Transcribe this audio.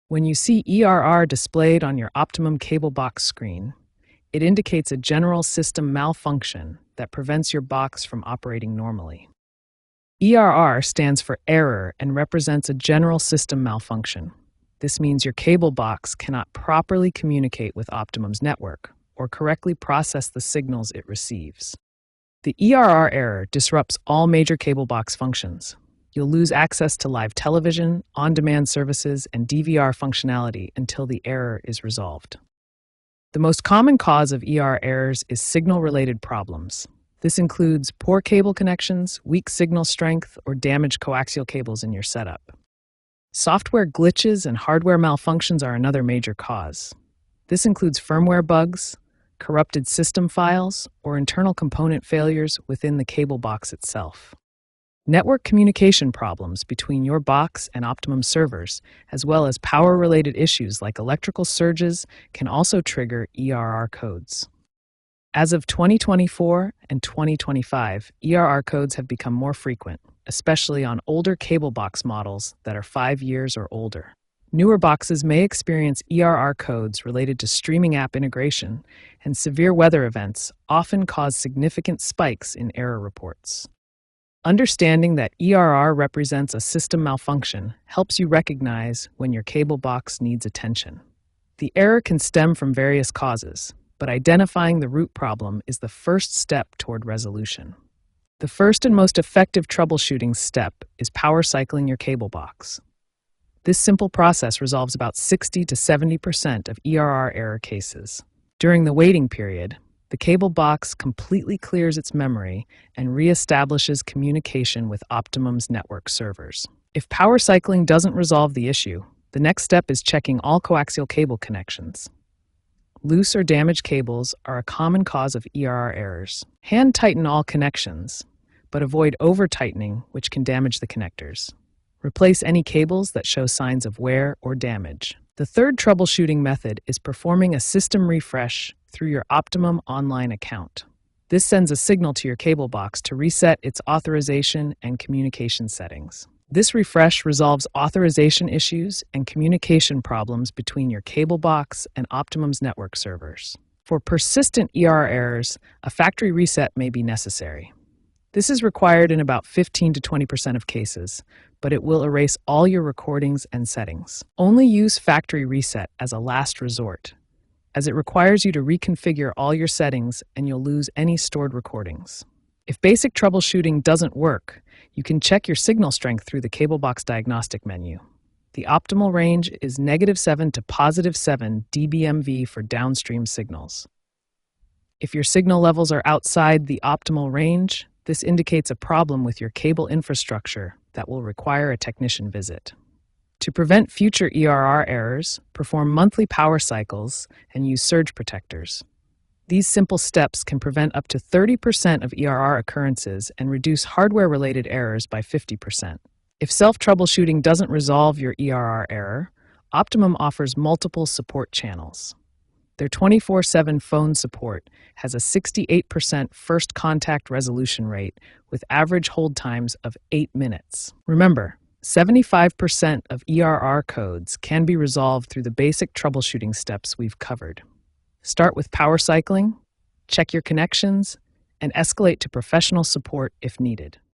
When you see ERR displayed on your Optimum cable box screen, it indicates a general system malfunction that prevents your box from operating normally. ERR stands for error and represents a general system malfunction. This means your cable box cannot properly communicate with Optimum's network or correctly process the signals it receives. The ERR error disrupts all major cable box functions. You'll lose access to live television, on-demand services, and DVR functionality until the error is resolved. The most common cause of ERR errors is signal-related problems. This includes poor cable connections, weak signal strength, or damaged coaxial cables in your setup. Software glitches and hardware malfunctions are another major cause. This includes firmware bugs, corrupted system files, or internal component failures within the cable box itself. Network communication problems between your box and Optimum servers, as well as power-related issues like electrical surges, can also trigger ERR codes. As of 2024 and 2025, ERR codes have become more frequent, especially on older cable box models that are 5 years or older. Newer boxes may experience ERR codes related to streaming app integration, and severe weather events often cause significant spikes in error reports. Understanding that ERR represents a system malfunction helps you recognize when your cable box needs attention. The error can stem from various causes, but identifying the root problem is the first step toward resolution. The first and most effective troubleshooting step is power cycling your cable box. This simple process resolves about 60 to 70% of ERR error cases. During the waiting period, the cable box completely clears its memory and reestablishes communication with Optimum's network servers. If power cycling doesn't resolve the issue, the next step is checking all coaxial cable connections. Loose or damaged cables are a common cause of ERR errors. Hand tighten all connections, but avoid over-tightening, which can damage the connectors. Replace any cables that show signs of wear or damage. The third troubleshooting method is performing a system refresh through your Optimum online account. This sends a signal to your cable box to reset its authorization and communication settings. This refresh resolves authorization issues and communication problems between your cable box and Optimum's network servers. For persistent ERR errors, a factory reset may be necessary. This is required in about 15 to 20% of cases, but it will erase all your recordings and settings. Only use factory reset as a last resort, as it requires you to reconfigure all your settings and you'll lose any stored recordings. If basic troubleshooting doesn't work, you can check your signal strength through the cable box diagnostic menu. The optimal range is -7 to +7 dBmV for downstream signals. If your signal levels are outside the optimal range, this indicates a problem with your cable infrastructure that will require a technician visit. To prevent future ERR errors, perform monthly power cycles and use surge protectors. These simple steps can prevent up to 30% of ERR occurrences and reduce hardware-related errors by 50%. If self-troubleshooting doesn't resolve your ERR error, Optimum offers multiple support channels. Their 24/7 phone support has a 68% first contact resolution rate with average hold times of 8 minutes. Remember, 75% of ERR codes can be resolved through the basic troubleshooting steps we've covered. Start with power cycling, check your connections, and escalate to professional support if needed.